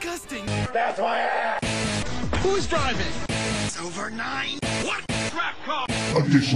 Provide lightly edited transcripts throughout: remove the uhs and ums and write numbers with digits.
disgusting. That's why I asked. Who's driving? It's over 9. What? Crap car. Use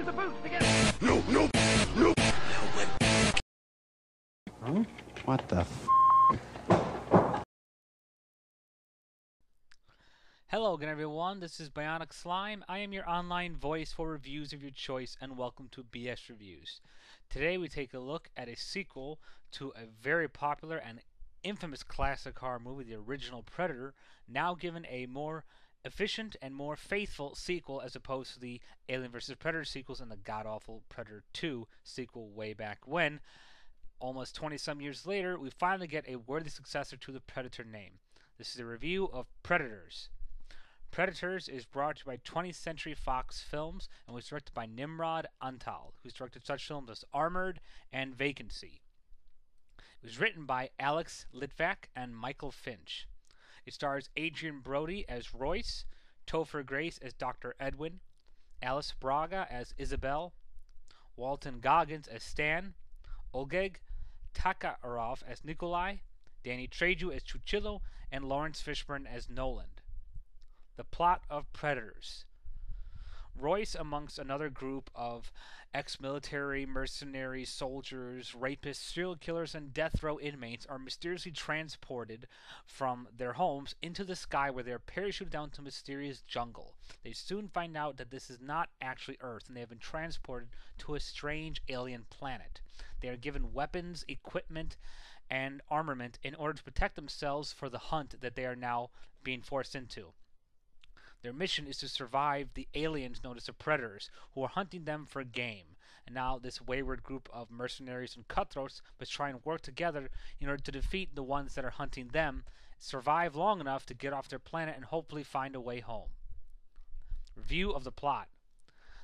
the boots to get it. No. Huh? What the f? Hello again, everyone. This is Bionic Slime. I am your online voice for reviews of your choice, and welcome to BS Reviews. Today we take a look at a sequel to a very popular and infamous classic horror movie, the original Predator, now given a more efficient and more faithful sequel as opposed to the Alien vs. Predator sequels and the god-awful Predator 2 sequel way back when. Almost 20-some years later, we finally get a worthy successor to the Predator name. This is a review of Predators. Predators is brought to you by 20th Century Fox Films and was directed by Nimrod Antal, who's directed such films as Armored and Vacancy. It was written by Alex Litvak and Michael Finch. It stars Adrian Brody as Royce, Topher Grace as Dr. Edwin, Alice Braga as Isabel, Walton Goggins as Stan, Oleg Takarov as Nikolai, Danny Trejo as Chuchillo, and Laurence Fishburne as Noland. The plot of Predators. Royce, amongst another group of ex-military, mercenaries, soldiers, rapists, serial killers, and death row inmates, are mysteriously transported from their homes into the sky where they are parachuted down to a mysterious jungle. They soon find out that this is not actually Earth, and they have been transported to a strange alien planet. They are given weapons, equipment, and armament in order to protect themselves for the hunt that they are now being forced into. Their mission is to survive the aliens known as the Predators, who are hunting them for game. And now this wayward group of mercenaries and cutthroats must try and work together in order to defeat the ones that are hunting them, survive long enough to get off their planet, and hopefully find a way home. Review of the plot.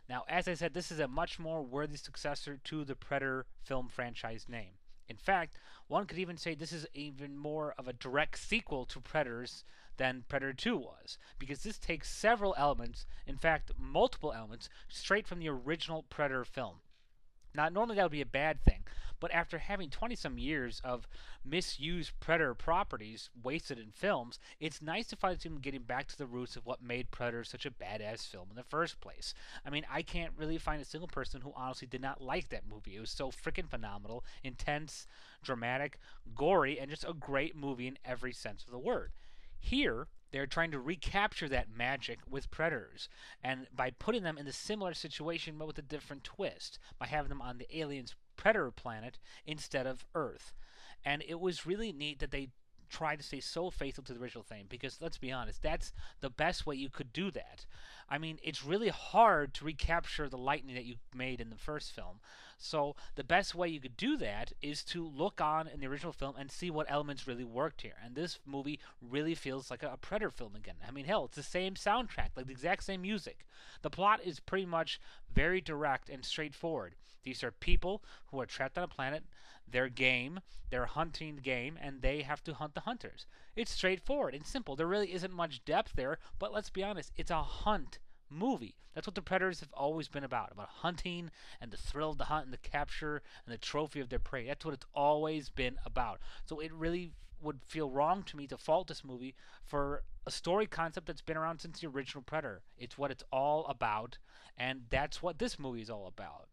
Now, as I said, this is a much more worthy successor to the Predator film franchise name. In fact, one could even say this is even more of a direct sequel to Predators than Predator 2 was, because this takes several elements, in fact multiple elements, straight from the original Predator film. Now, normally that would be a bad thing, but after having 20-some years of misused Predator properties wasted in films, it's nice to find them getting back to the roots of what made Predator such a badass film in the first place. I mean, I can't really find a single person who honestly did not like that movie. It was so freaking phenomenal, intense, dramatic, gory, and just a great movie in every sense of the word. Here, they're trying to recapture that magic with Predators, and by putting them in a similar situation but with a different twist, by having them on the aliens' Predator planet instead of Earth. And it was really neat that they tried to stay so faithful to the original thing, because let's be honest, that's the best way you could do that. I mean, it's really hard to recapture the lightning that you made in the first film. So the best way you could do that is to look on in the original film and see what elements really worked here. And this movie really feels like a Predator film again. I mean, hell, it's the same soundtrack, like the exact same music. The plot is pretty much very direct and straightforward. These are people who are trapped on a planet. They're game. They're hunting game, and they have to hunt the hunters. It's straightforward and simple. There really isn't much depth there, but let's be honest, it's a hunt movie. That's what the Predators have always been about hunting and the thrill of the hunt and the capture and the trophy of their prey. That's what it's always been about. So it really would feel wrong to me to fault this movie for a story concept that's been around since the original Predator. It's what it's all about, and that's what this movie is all about.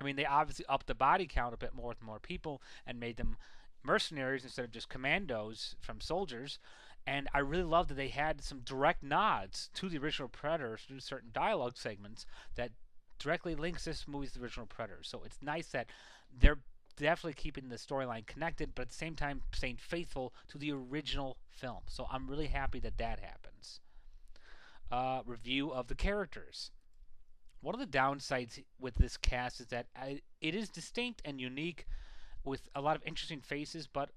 I mean, they obviously upped the body count a bit more with more people and made them mercenaries instead of just commandos from soldiers. And I really love that they had some direct nods to the original Predator through certain dialogue segments that directly links this movie to the original Predator. So it's nice that they're definitely keeping the storyline connected, but at the same time staying faithful to the original film. So I'm really happy that that happens. Review of the characters. One of the downsides with this cast is that it is distinct and unique with a lot of interesting faces, but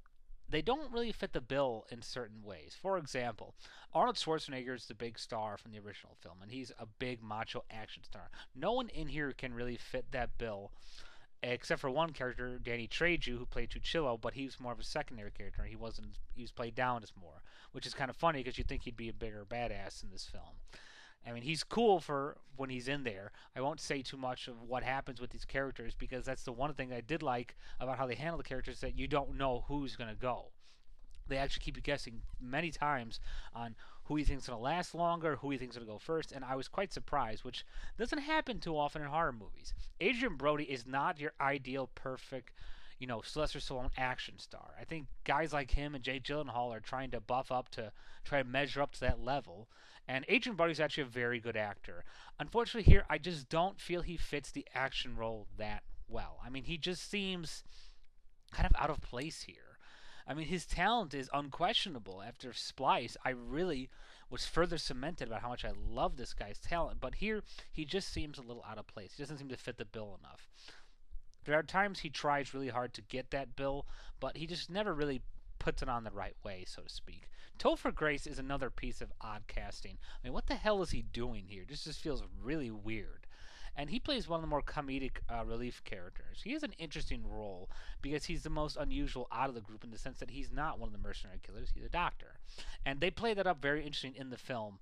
they don't really fit the bill in certain ways. For example, Arnold Schwarzenegger is the big star from the original film, and he's a big macho action star. No one in here can really fit that bill, except for one character, Danny Trejo, who played Chuchillo, but he was more of a secondary character. He was played down as more, which is kind of funny because you'd think he'd be a bigger badass in this film. I mean, he's cool for when he's in there. I won't say too much of what happens with these characters, because that's the one thing I did like about how they handle the characters, that you don't know who's going to go. They actually keep you guessing many times on who he thinks is going to last longer, who he thinks is going to go first, and I was quite surprised, which doesn't happen too often in horror movies. Adrian Brody is not your ideal, perfect, Sylvester Stallone action star. I think guys like him and Jake Gyllenhaal are trying to buff up to try to measure up to that level, and Adrian Brody is actually a very good actor. Unfortunately here, I just don't feel he fits the action role that well. I mean, he just seems kind of out of place here. I mean, his talent is unquestionable. After Splice, I really was further cemented about how much I love this guy's talent. But here, he just seems a little out of place. He doesn't seem to fit the bill enough. There are times he tries really hard to get that bill, but he just never really puts it on the right way, so to speak. Topher Grace is another piece of odd casting. I mean, what the hell is he doing here? This just feels really weird. And he plays one of the more comedic relief characters. He has an interesting role because he's the most unusual out of the group in the sense that he's not one of the mercenary killers. He's a doctor. And they play that up very interesting in the film.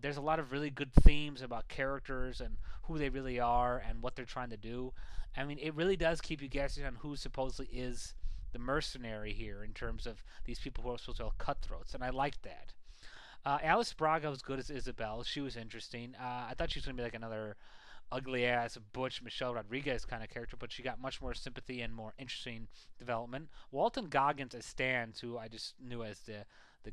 There's a lot of really good themes about characters and who they really are and what they're trying to do. I mean, it really does keep you guessing on who supposedly is the mercenary here in terms of these people who are supposed to be cutthroats. And I like that. Alice Braga was good as Isabel. She was interesting. I thought she was going to be like another ugly-ass, butch Michelle Rodriguez kind of character, but she got much more sympathy and more interesting development. Walton Goggins as Stan, who I just knew as the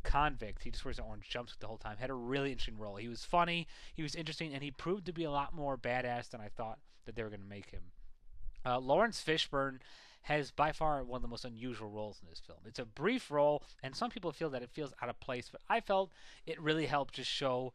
convict, he just wears an orange jumpsuit the whole time, had a really interesting role. He was funny, he was interesting, and he proved to be a lot more badass than I thought that they were going to make him. Laurence Fishburne has by far one of the most unusual roles in this film. It's a brief role, and some people feel that it feels out of place, but I felt it really helped just show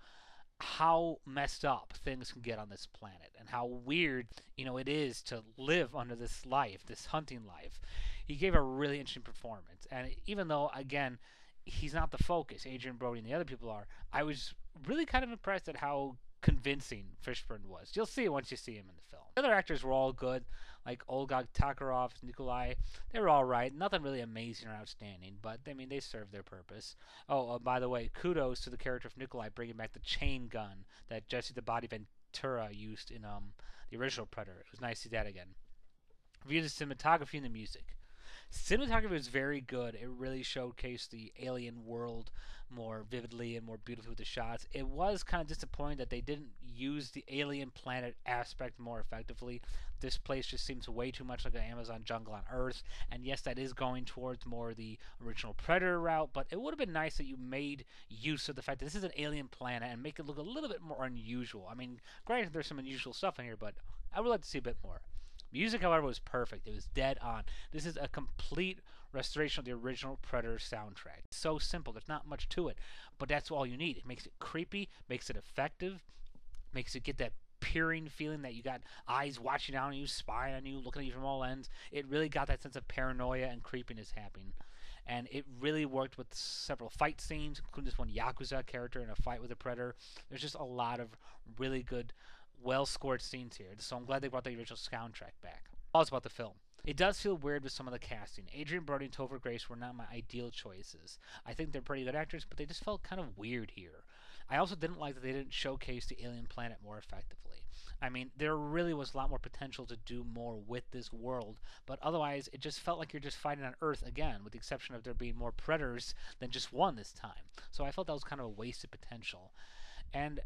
how messed up things can get on this planet and how weird, it is to live under this life, this hunting life. He gave a really interesting performance. And even though, again, he's not the focus, Adrian Brody and the other people are, I was really kind of impressed at how convincing Fishburne was. You'll see it once you see him in the film. The other actors were all good, like Olga Tokarov, Nikolai. They were all right. Nothing really amazing or outstanding, but I mean, they served their purpose. Oh, by the way, kudos to the character of Nikolai bringing back the chain gun that Jesse the Body Ventura used in the original Predator. It was nice to see that again. Review the cinematography and the music. Cinematography was very good. It really showcased the alien world more vividly and more beautifully with the shots. It was kind of disappointing that they didn't use the alien planet aspect more effectively. This place just seems way too much like an Amazon jungle on Earth. And yes, that is going towards more the original Predator route, but it would have been nice that you made use of the fact that this is an alien planet and make it look a little bit more unusual. I mean, granted, there's some unusual stuff in here, but I would like to see a bit more. Music, however, was perfect. It was dead on. This is a complete restoration of the original Predator soundtrack. It's so simple. There's not much to it, but that's all you need. It makes it creepy, makes it effective, makes it get that peering feeling that you got eyes watching down on you, spying on you, looking at you from all ends. It really got that sense of paranoia and creepiness happening. And it really worked with several fight scenes, including this one Yakuza character in a fight with a Predator. There's just a lot of really good well-scored scenes here, so I'm glad they brought the original soundtrack back. All about the film. It does feel weird with some of the casting. Adrian Brody and Topher Grace were not my ideal choices. I think they're pretty good actors, but they just felt kind of weird here. I also didn't like that they didn't showcase the alien planet more effectively. I mean, there really was a lot more potential to do more with this world, but otherwise it just felt like you're just fighting on Earth again, with the exception of there being more predators than just one this time. So I felt that was kind of a wasted potential. And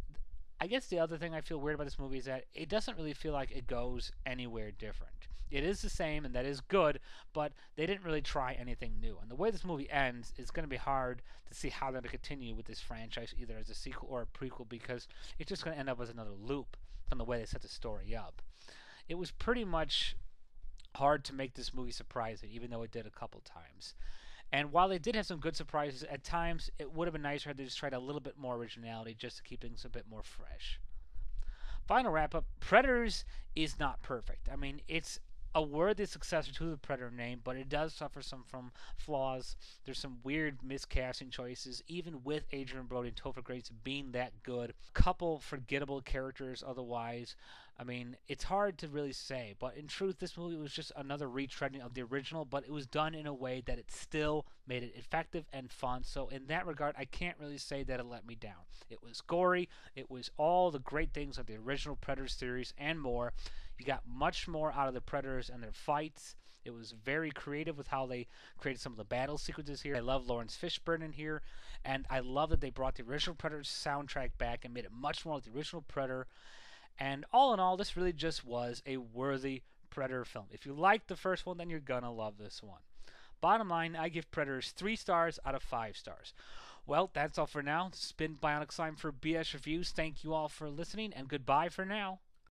I guess the other thing I feel weird about this movie is that it doesn't really feel like it goes anywhere different. It is the same, and that is good, but they didn't really try anything new. And the way this movie ends, it's going to be hard to see how they're going to continue with this franchise, either as a sequel or a prequel, because it's just going to end up as another loop from the way they set the story up. It was pretty much hard to make this movie surprising, even though it did a couple times. And while they did have some good surprises, at times it would have been nicer had they just tried a little bit more originality just to keep things a bit more fresh. Final wrap-up, Predators is not perfect. I mean, it's a worthy successor to the Predator name, but it does suffer from flaws. There's some weird miscasting choices, even with Adrian Brody and Topher Grace being that good. A couple forgettable characters otherwise. I mean, it's hard to really say, but in truth, this movie was just another retreading of the original, but it was done in a way that it still made it effective and fun. So in that regard, I can't really say that it let me down. It was gory. It was all the great things of the original Predator series and more. You got much more out of the Predators and their fights. It was very creative with how they created some of the battle sequences here. I love Laurence Fishburne in here, and I love that they brought the original Predator soundtrack back and made it much more like the original Predator. And all in all, this really just was a worthy Predator film. If you liked the first one, then you're gonna love this one. Bottom line, I give Predators 3 stars out of 5 stars. Well, that's all for now. This has been Bionic Slime for BS Reviews. Thank you all for listening, and goodbye for now.